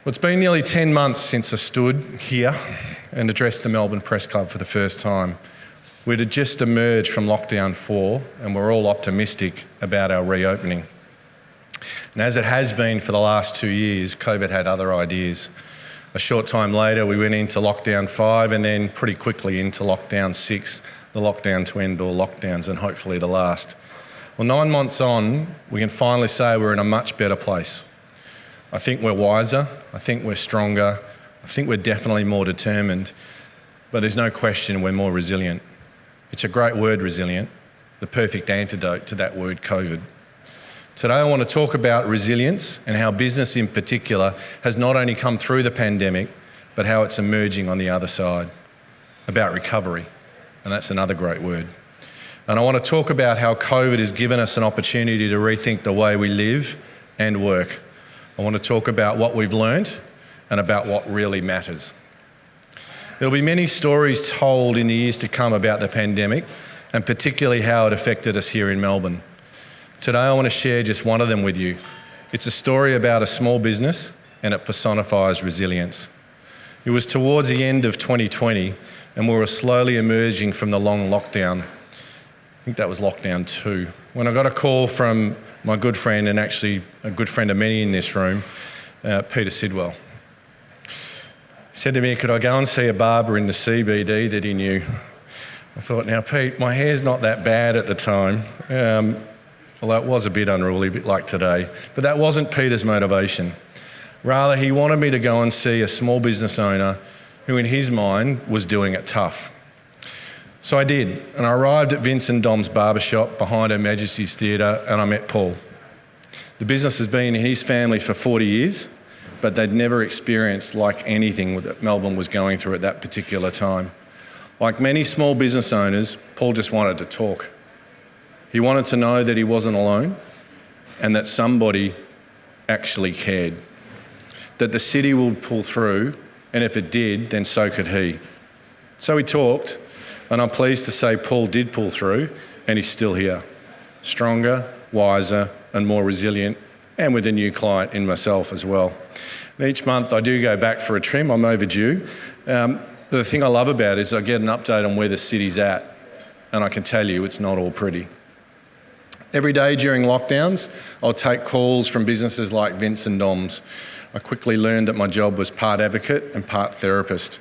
Well, it's been nearly 10 months since I stood here and addressed the Melbourne Press Club for the first time. We'd had just emerged from lockdown 4 and we're all optimistic about our reopening. And as it has been for the last 2 years, COVID had other ideas. A short time later, we went into lockdown 5 and then pretty quickly into lockdown 6, the lockdown to end all lockdowns and hopefully the last. Well, 9 months on, we can finally say we're in a much better place. I think we're wiser, I think we're stronger, I think we're definitely more determined, but there's no question we're more resilient. It's a great word, resilient, the perfect antidote to that word COVID. Today I want to talk about resilience and how business in particular has not only come through the pandemic, but how it's emerging on the other side. About recovery, and that's another great word. And I want to talk about how COVID has given us an opportunity to rethink the way we live and work. I want to talk about what we've learnt and about what really matters. There'll be many stories told in the years to come about the pandemic and particularly how it affected us here in Melbourne. Today I want to share just one of them with you. It's a story about a small business and it personifies resilience. It was towards the end of 2020 and we were slowly emerging from the long lockdown. I think that was lockdown 2. When I got a call from my good friend, and actually a good friend of many in this room, Peter Sidwell. He said to me, could I go and see a barber in the CBD that he knew? I thought, now Pete, my hair's not that bad at the time, although it was a bit unruly, a bit like today, but that wasn't Peter's motivation. Rather, he wanted me to go and see a small business owner who in his mind was doing it tough. So I did, and I arrived at Vince and Dom's barbershop behind Her Majesty's Theatre and I met Paul. The business has been in his family for 40 years, but they'd never experienced like anything that Melbourne was going through at that particular time. Like many small business owners, Paul just wanted to talk. He wanted to know that he wasn't alone and that somebody actually cared. That the city would pull through, and if it did, then so could he. So we talked. And I'm pleased to say Paul did pull through and he's still here. Stronger, wiser and more resilient, and with a new client in myself as well. And each month I do go back for a trim, I'm overdue. But the thing I love about it is I get an update on where the city's at, and I can tell you it's not all pretty. Every day during lockdowns, I'll take calls from businesses like Vince and Dom's. I quickly learned that my job was part advocate and part therapist.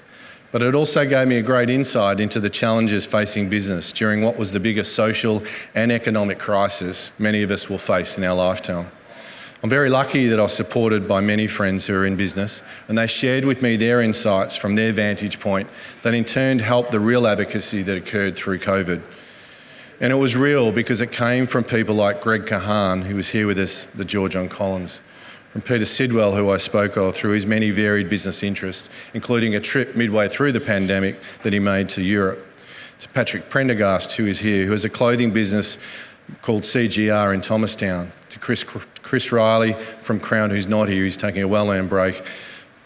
But it also gave me a great insight into the challenges facing business during what was the biggest social and economic crisis many of us will face in our lifetime. I'm very lucky that I was supported by many friends who are in business, and they shared with me their insights from their vantage point that in turn helped the real advocacy that occurred through COVID. And it was real because it came from people like Greg Kahan, who was here with us, the George on Collins, from Peter Sidwell, who I spoke of through his many varied business interests, including a trip midway through the pandemic that he made to Europe. To Patrick Prendergast, who is here, who has a clothing business called CGR in Thomastown. To Chris Riley from Crown, who's not here, who's taking a well-earned break.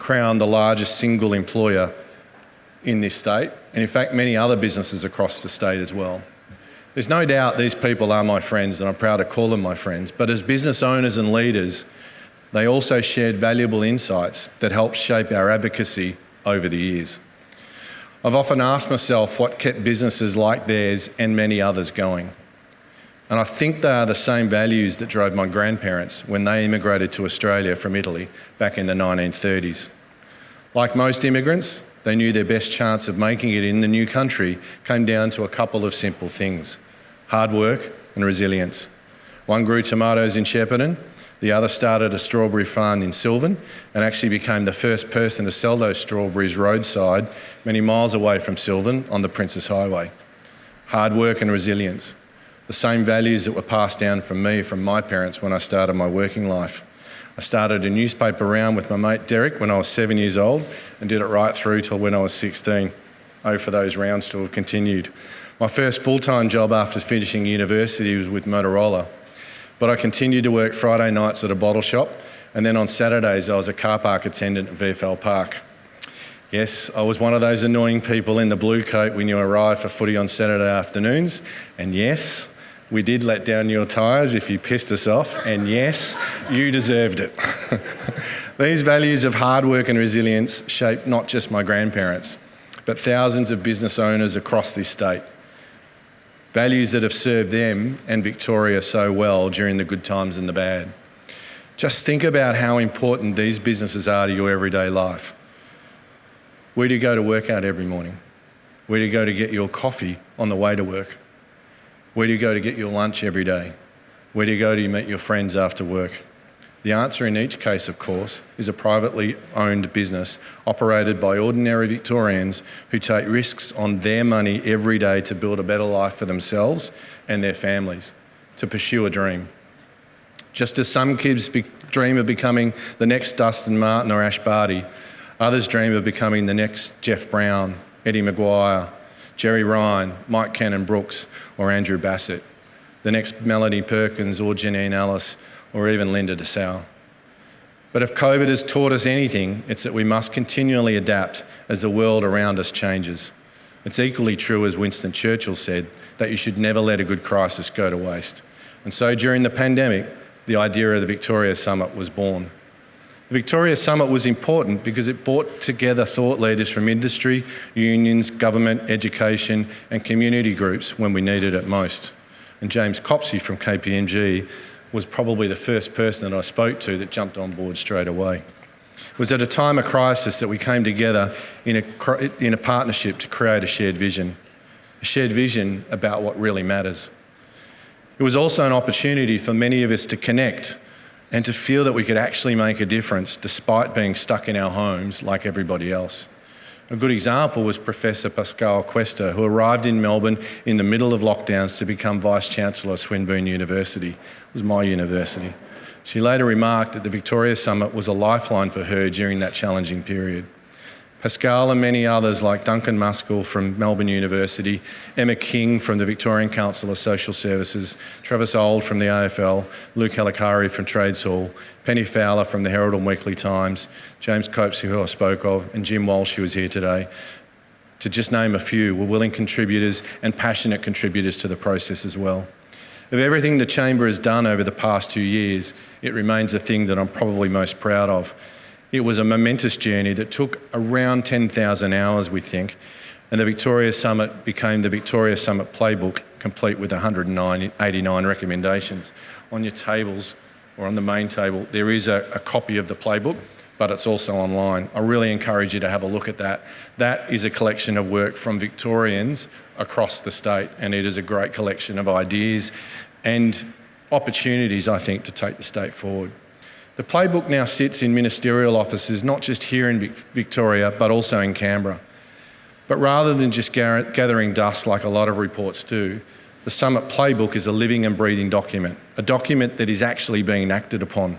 Crown, the largest single employer in this state, and in fact many other businesses across the state as well. There's no doubt these people are my friends, and I'm proud to call them my friends, but as business owners and leaders, they also shared valuable insights that helped shape our advocacy over the years. I've often asked myself what kept businesses like theirs and many others going. And I think they are the same values that drove my grandparents when they immigrated to Australia from Italy back in the 1930s. Like most immigrants, they knew their best chance of making it in the new country came down to a couple of simple things: hard work and resilience. One grew tomatoes in Shepparton, the other started a strawberry farm in Sylvan and actually became the first person to sell those strawberries roadside many miles away from Sylvan on the Princess Highway. Hard work and resilience, the same values that were passed down from me from my parents when I started my working life. I started a newspaper round with my mate Derek when I was 7 years old and did it right through till when I was 16. Oh, for those rounds to have continued. My first full-time job after finishing university was with Motorola. But I continued to work Friday nights at a bottle shop, and then on Saturdays I was a car park attendant at VFL Park. Yes, I was one of those annoying people in the blue coat when you arrived for footy on Saturday afternoons, and yes, we did let down your tyres if you pissed us off, and yes, you deserved it. These values of hard work and resilience shaped not just my grandparents, but thousands of business owners across this state. Values that have served them and Victoria so well during the good times and the bad. Just think about how important these businesses are to your everyday life. Where do you go to work out every morning? Where do you go to get your coffee on the way to work? Where do you go to get your lunch every day? Where do you go to meet your friends after work? The answer in each case, of course, is a privately owned business operated by ordinary Victorians who take risks on their money every day to build a better life for themselves and their families, to pursue a dream. Just as some kids dream of becoming the next Dustin Martin or Ash Barty, others dream of becoming the next Jeff Brown, Eddie Maguire, Jerry Ryan, Mike Cannon-Brooks or Andrew Bassett, the next Melanie Perkins or Janine Ellis or even Linda DeSalle. But if COVID has taught us anything, it's that we must continually adapt as the world around us changes. It's equally true, as Winston Churchill said, that you should never let a good crisis go to waste. And so during the pandemic, the idea of the Victoria Summit was born. The Victoria Summit was important because it brought together thought leaders from industry, unions, government, education and community groups when we needed it most. And James Copsey from KPMG was probably the first person that I spoke to that jumped on board straight away. It was at a time of crisis that we came together in a partnership to create a shared vision about what really matters. It was also an opportunity for many of us to connect and to feel that we could actually make a difference despite being stuck in our homes like everybody else. A good example was Professor Pascal Cuesta, who arrived in Melbourne in the middle of lockdowns to become Vice-Chancellor of Swinburne University. It was my university. She later remarked that the Victoria Summit was a lifeline for her during that challenging period. Pascal and many others like Duncan Muskell from Melbourne University, Emma King from the Victorian Council of Social Services, Travis Old from the AFL, Luke Helikari from Trades Hall, Penny Fowler from the Herald and Weekly Times, James Copes, who I spoke of, and Jim Walsh, who was here today, to just name a few, were willing contributors and passionate contributors to the process as well. Of everything the Chamber has done over the past 2 years, it remains the thing that I'm probably most proud of. It was a momentous journey that took around 10,000 hours, we think, and the Victoria Summit became the Victoria Summit Playbook, complete with 189 recommendations. On your tables, or on the main table, there is a copy of the playbook, but it's also online. I really encourage you to have a look at that. That is a collection of work from Victorians across the state, and it is a great collection of ideas and opportunities, I think, to take the state forward. The playbook now sits in ministerial offices, not just here in Victoria, but also in Canberra. But rather than just gathering dust like a lot of reports do, the Summit Playbook is a living and breathing document, a document that is actually being acted upon.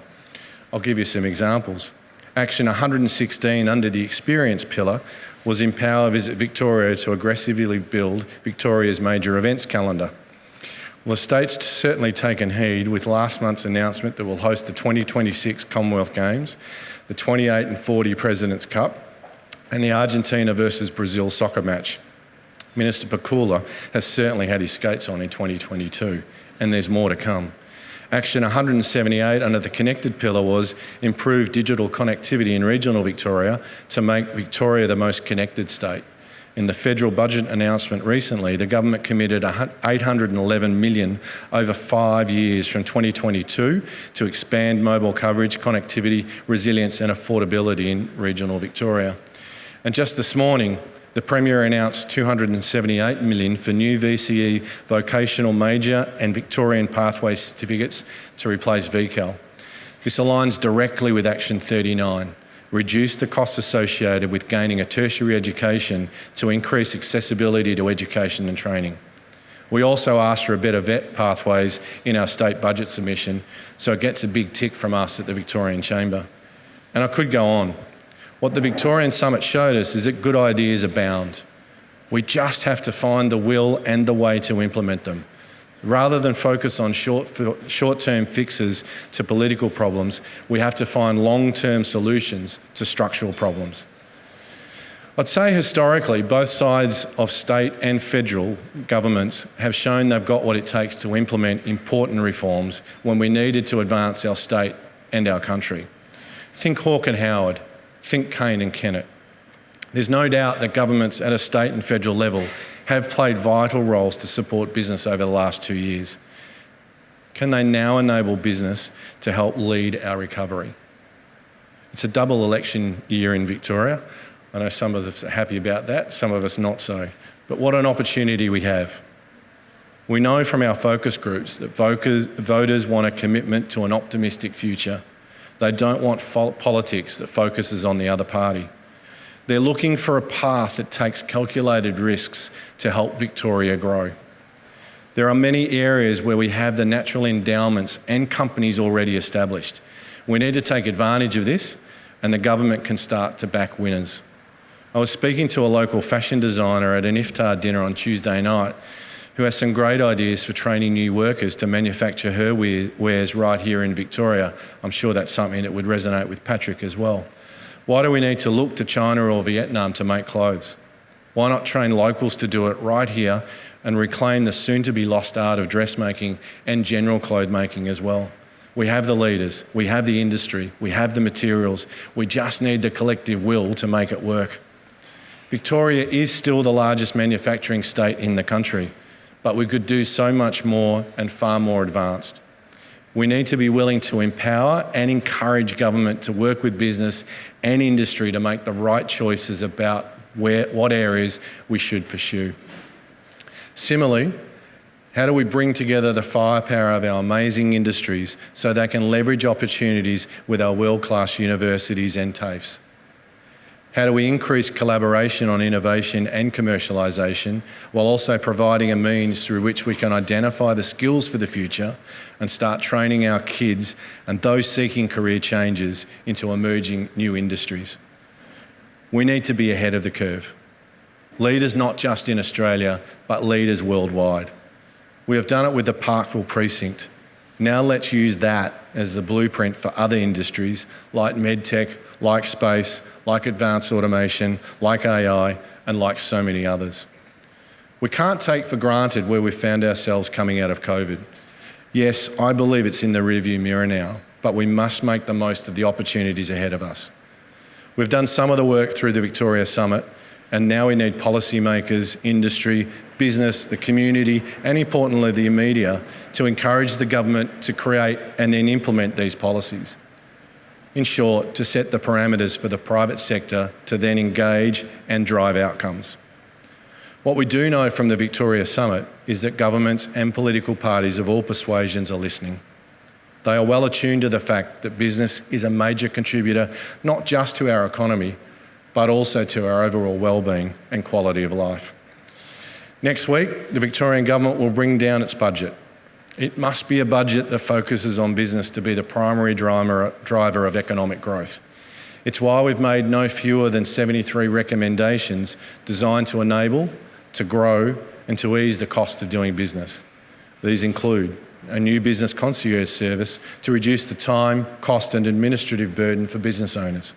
I'll give you some examples. Action 116 under the Experience pillar was Empower Visit Victoria to aggressively build Victoria's major events calendar. Well, the state's certainly taken heed with last month's announcement that we'll host the 2026 Commonwealth Games, the 28 and 40 President's Cup, and the Argentina versus Brazil soccer match. Minister Pakula has certainly had his skates on in 2022, and there's more to come. Action 178 under the Connected pillar was improve digital connectivity in regional Victoria to make Victoria the most connected state. In the federal budget announcement recently, the government committed $811 million over 5 years from 2022 to expand mobile coverage, connectivity, resilience and affordability in regional Victoria. And just this morning, the Premier announced $278 million for new VCE vocational major and Victorian pathway certificates to replace VCAL. This aligns directly with Action 39. Reduce the costs associated with gaining a tertiary education to increase accessibility to education and training. We also asked for a better vet pathways in our state budget submission, so it gets a big tick from us at the Victorian Chamber. And I could go on. What the Victorian Summit showed us is that good ideas abound. We just have to find the will and the way to implement them. Rather than focus on short-term fixes to political problems, we have to find long-term solutions to structural problems. I'd say historically, both sides of state and federal governments have shown they've got what it takes to implement important reforms when we needed to advance our state and our country. Think Hawke and Howard, think Kane and Kennett. There's no doubt that governments at a state and federal level have played vital roles to support business over the last 2 years. Can they now enable business to help lead our recovery? It's a double election year in Victoria. I know some of us are happy about that, some of us not so. But what an opportunity we have. We know from our focus groups that voters want a commitment to an optimistic future. They don't want politics that focuses on the other party. They're looking for a path that takes calculated risks to help Victoria grow. There are many areas where we have the natural endowments and companies already established. We need to take advantage of this, and the government can start to back winners. I was speaking to a local fashion designer at an iftar dinner on Tuesday night who has some great ideas for training new workers to manufacture her wares right here in Victoria. I'm sure that's something that would resonate with Patrick as well. Why do we need to look to China or Vietnam to make clothes? Why not train locals to do it right here and reclaim the soon-to-be lost art of dressmaking and general clothes making as well? We have the leaders, we have the industry, we have the materials. We just need the collective will to make it work. Victoria is still the largest manufacturing state in the country, but we could do so much more and far more advanced. We need to be willing to empower and encourage government to work with business and industry to make the right choices about what areas we should pursue. Similarly, how do we bring together the firepower of our amazing industries so they can leverage opportunities with our world-class universities and TAFEs? How do we increase collaboration on innovation and commercialisation while also providing a means through which we can identify the skills for the future and start training our kids and those seeking career changes into emerging new industries? We need to be ahead of the curve. Leaders not just in Australia, but leaders worldwide. We have done it with the Parkville precinct. Now let's use that as the blueprint for other industries like medtech, like space, like advanced automation, like AI, and like so many others. We can't take for granted where we found ourselves coming out of COVID. Yes, I believe it's in the rearview mirror now, but we must make the most of the opportunities ahead of us. We've done some of the work through the Victoria Summit, and now we need policymakers, industry, business, the community, and importantly the media to encourage the government to create and then implement these policies. In short, to set the parameters for the private sector to then engage and drive outcomes. What we do know from the Victoria Summit is that governments and political parties of all persuasions are listening. They are well attuned to the fact that business is a major contributor not just to our economy, but also to our overall well-being and quality of life. Next week, the Victorian Government will bring down its budget. It must be a budget that focuses on business to be the primary driver of economic growth. It's why we've made no fewer than 73 recommendations designed to enable, to grow, and to ease the cost of doing business. These include a new business concierge service to reduce the time, cost and administrative burden for business owners.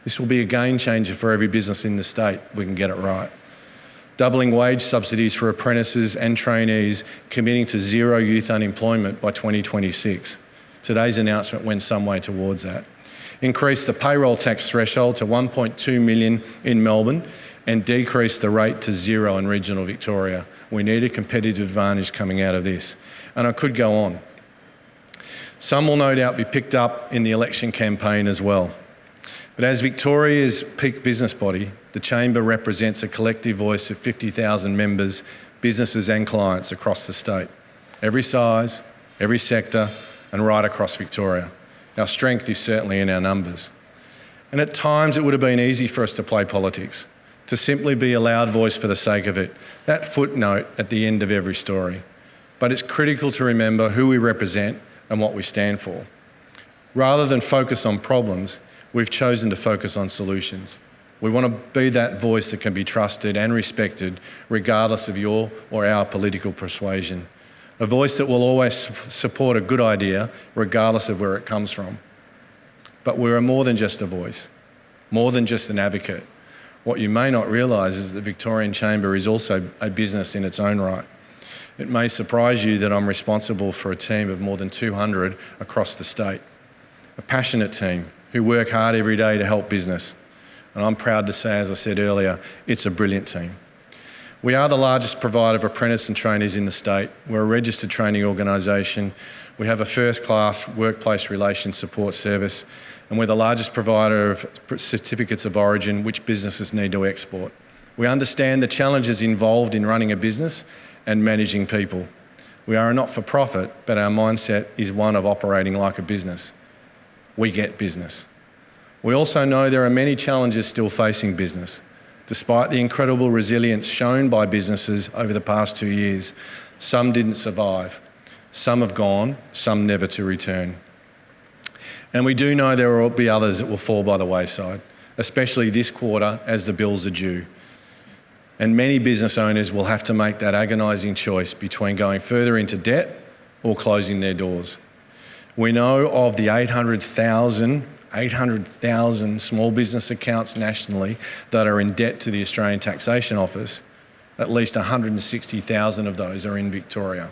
This will be a game changer for every business in the state if we can get it right. Doubling wage subsidies for apprentices and trainees, committing to zero youth unemployment by 2026. Today's announcement went some way towards that. Increase the payroll tax threshold to 1.2 million in Melbourne and decrease the rate to zero in regional Victoria. We need a competitive advantage coming out of this. And I could go on. Some will no doubt be picked up in the election campaign as well. But as Victoria's peak business body, the Chamber represents a collective voice of 50,000 members, businesses and clients across the state. Every size, every sector, and right across Victoria. Our strength is certainly in our numbers. And at times it would have been easy for us to play politics, to simply be a loud voice for the sake of it, that footnote at the end of every story. But it's critical to remember who we represent and what we stand for. Rather than focus on problems, we've chosen to focus on solutions. We want to be that voice that can be trusted and respected regardless of your or our political persuasion. A voice that will always support a good idea regardless of where it comes from. But we're more than just a voice, more than just an advocate. What you may not realise is that the Victorian Chamber is also a business in its own right. It may surprise you that I'm responsible for a team of more than 200 across the state. A passionate team, who work hard every day to help business. And I'm proud to say, as I said earlier, it's a brilliant team. We are the largest provider of apprentice and trainees in the state. We're a registered training organisation. We have a first-class workplace relations support service, and we're the largest provider of certificates of origin which businesses need to export. We understand the challenges involved in running a business and managing people. We are a not-for-profit, but our mindset is one of operating like a business. We get business. We also know there are many challenges still facing business. Despite the incredible resilience shown by businesses over the past 2 years, some didn't survive. Some have gone, some never to return. And we do know there will be others that will fall by the wayside, especially this quarter as the bills are due. And many business owners will have to make that agonising choice between going further into debt or closing their doors. We know of the 800,000 small business accounts nationally that are in debt to the Australian Taxation Office. At least 160,000 of those are in Victoria.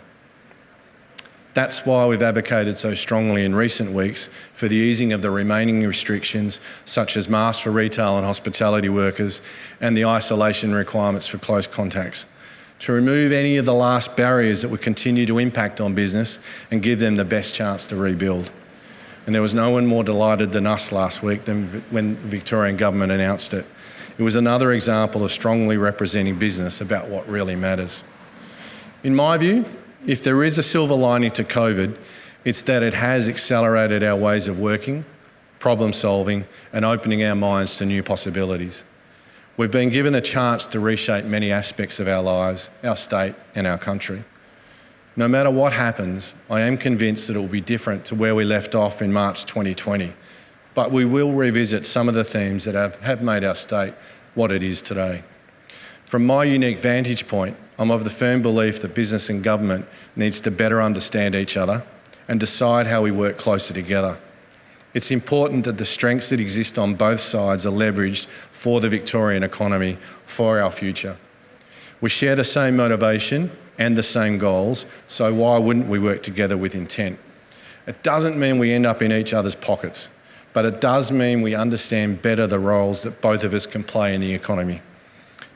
That's why we've advocated so strongly in recent weeks for the easing of the remaining restrictions, such as masks for retail and hospitality workers and the isolation requirements for close contacts, to remove any of the last barriers that would continue to impact on business and give them the best chance to rebuild. And there was no one more delighted than us last week when the Victorian government announced it. It was another example of strongly representing business about what really matters. In my view, if there is a silver lining to COVID, it's that it has accelerated our ways of working, problem solving, and opening our minds to new possibilities. We've been given the chance to reshape many aspects of our lives, our state, and our country. No matter what happens, I am convinced that it will be different to where we left off in March 2020, but we will revisit some of the themes that have made our state what it is today. From my unique vantage point, I'm of the firm belief that business and government needs to better understand each other and decide how we work closer together. It's important that the strengths that exist on both sides are leveraged for the Victorian economy, for our future. We share the same motivation and the same goals, so why wouldn't we work together with intent? It doesn't mean we end up in each other's pockets, but it does mean we understand better the roles that both of us can play in the economy.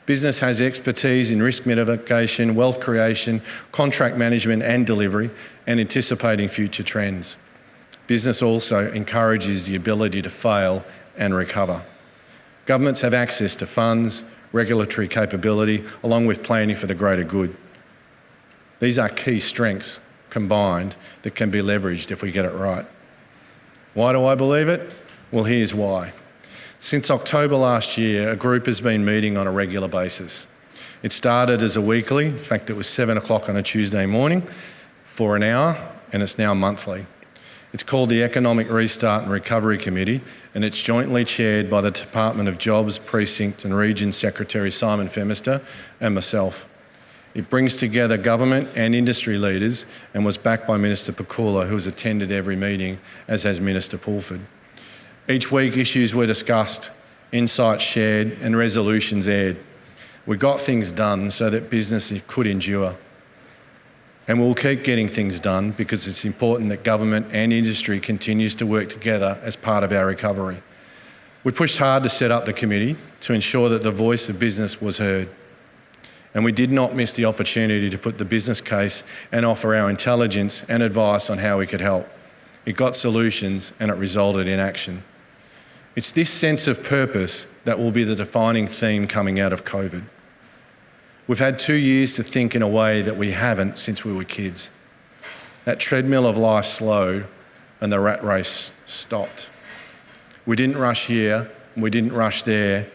Business has expertise in risk mitigation, wealth creation, contract management and delivery, and anticipating future trends. Business also encourages the ability to fail and recover. Governments have access to funds, regulatory capability, along with planning for the greater good. These are key strengths combined that can be leveraged if we get it right. Why do I believe it? Well, here's why. Since October last year, a group has been meeting on a regular basis. It started as a weekly, in fact it was 7 o'clock on a Tuesday morning for an hour, and it's now monthly. It's called the Economic Restart and Recovery Committee, and it's jointly chaired by the Department of Jobs, Precinct and Region Secretary Simon Femister and myself. It brings together government and industry leaders and was backed by Minister Pakula, who has attended every meeting, as has Minister Pulford. Each week issues were discussed, insights shared and resolutions aired. We got things done so that business could endure. And we'll keep getting things done because it's important that government and industry continues to work together as part of our recovery. We pushed hard to set up the committee to ensure that the voice of business was heard. And we did not miss the opportunity to put the business case and offer our intelligence and advice on how we could help. It got solutions and it resulted in action. It's this sense of purpose that will be the defining theme coming out of COVID. We've had 2 years to think in a way that we haven't since we were kids. That treadmill of life slowed and the rat race stopped. We didn't rush here, we didn't rush there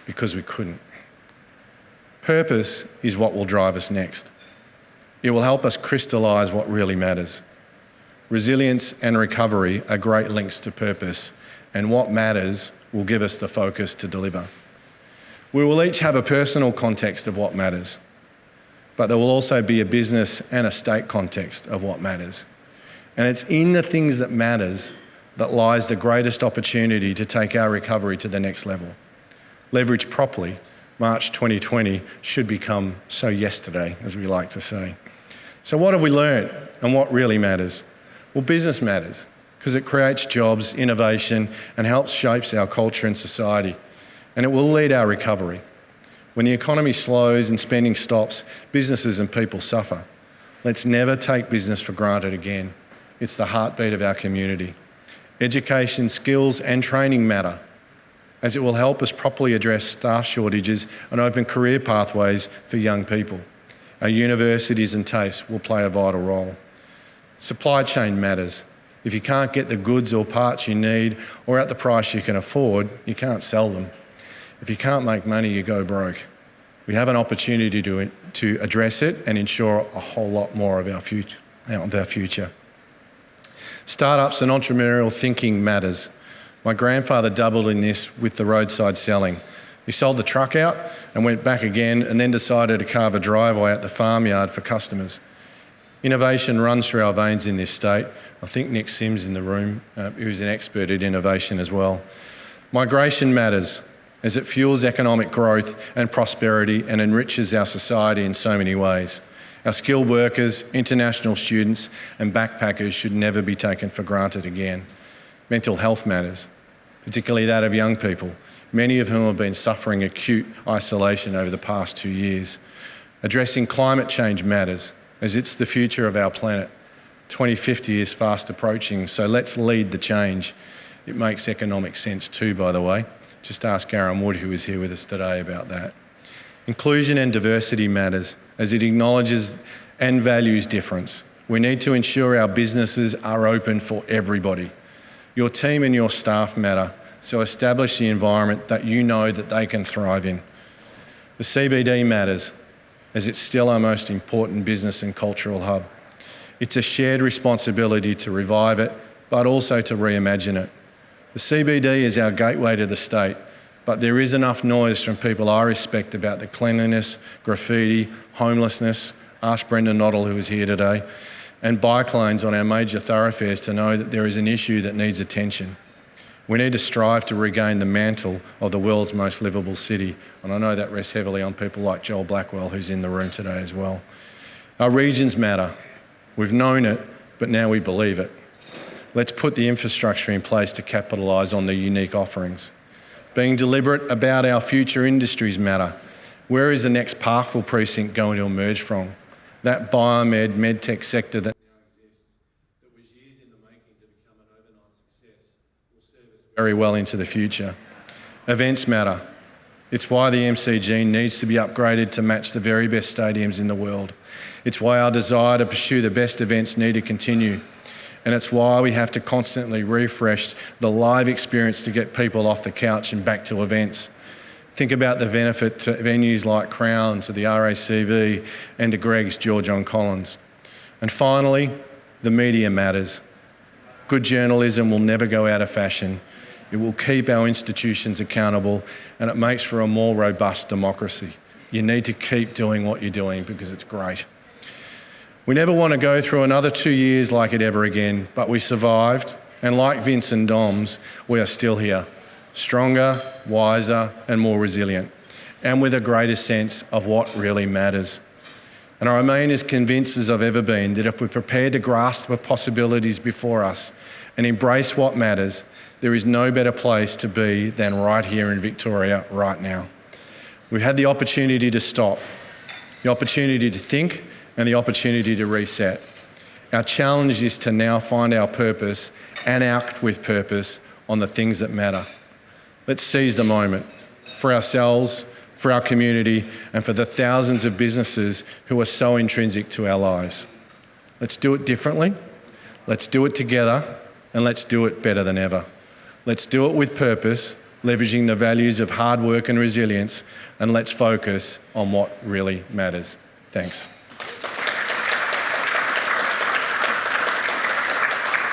because we couldn't. Purpose is what will drive us next. It will help us crystallise what really matters. Resilience and recovery are great links to purpose, and what matters will give us the focus to deliver. We will each have a personal context of what matters, but there will also be a business and a state context of what matters. And it's in the things that matters that lies the greatest opportunity to take our recovery to the next level. Leveraged properly, March 2020 should become so yesterday, as we like to say. So what have we learned and what really matters? Well, business matters. because it creates jobs, innovation, and helps shapes our culture and society. And it will lead our recovery. When the economy slows and spending stops, businesses and people suffer. Let's never take business for granted again. It's the heartbeat of our community. Education, skills and training matter, as it will help us properly address staff shortages and open career pathways for young people. Our universities and TAFEs will play a vital role. Supply chain matters. If you can't get the goods or parts you need or at the price you can afford, you can't sell them. If you can't make money, you go broke. We have an opportunity to address it and ensure a whole lot more of our future. Startups and entrepreneurial thinking matters. My grandfather doubled in this with the roadside selling. He sold the truck out and went back again and then decided to carve a driveway at the farmyard for customers. Innovation runs through our veins in this state. I think Nick Sims in the room, who's an expert at innovation as well. Migration matters, as it fuels economic growth and prosperity and enriches our society in so many ways. Our skilled workers, international students and backpackers should never be taken for granted again. Mental health matters, particularly that of young people, many of whom have been suffering acute isolation over the past 2 years. Addressing climate change matters, as it's the future of our planet. 2050 is fast approaching, so let's lead the change. It makes economic sense too, by the way. Just ask Aaron Wood, who is here with us today, about that. Inclusion and diversity matters, as it acknowledges and values difference. We need to ensure our businesses are open for everybody. Your team and your staff matter, so establish the environment that you know that they can thrive in. The CBD matters, as it's still our most important business and cultural hub. It's a shared responsibility to revive it, but also to reimagine it. The CBD is our gateway to the state, but there is enough noise from people I respect about the cleanliness, graffiti, homelessness, ask Brendan Noddle, who is here today, and bike lanes on our major thoroughfares to know that there is an issue that needs attention. We need to strive to regain the mantle of the world's most livable city, and I know that rests heavily on people like Joel Blackwell, who's in the room today as well. Our regions matter. We've known it, but now we believe it. Let's put the infrastructure in place to capitalise on the unique offerings. Being deliberate about our future industries matter. Where is the next powerful precinct going to emerge from? That biomed, medtech sector that now exists, that was years in the making to become an overnight success, will serve us very well into the future. Events matter. It's why the MCG needs to be upgraded to match the very best stadiums in the world. It's why our desire to pursue the best events need to continue. And it's why we have to constantly refresh the live experience to get people off the couch and back to events. Think about the benefit to venues like Crown, to the RACV and to Greg's George on Collins. And finally, the media matters. Good journalism will never go out of fashion. It will keep our institutions accountable and it makes for a more robust democracy. You need to keep doing what you're doing because it's great. We never want to go through another 2 years like it ever again, but we survived, and like Vince and Doms, we are still here, stronger, wiser and more resilient, and with a greater sense of what really matters. And I remain as convinced as I've ever been that if we're prepared to grasp the possibilities before us and embrace what matters, there is no better place to be than right here in Victoria right now. We've had the opportunity to stop, the opportunity to think, and the opportunity to reset. Our challenge is to now find our purpose and act with purpose on the things that matter. Let's seize the moment for ourselves, for our community, and for the thousands of businesses who are so intrinsic to our lives. Let's do it differently, let's do it together, and let's do it better than ever. Let's do it with purpose, leveraging the values of hard work and resilience, and let's focus on what really matters. Thanks.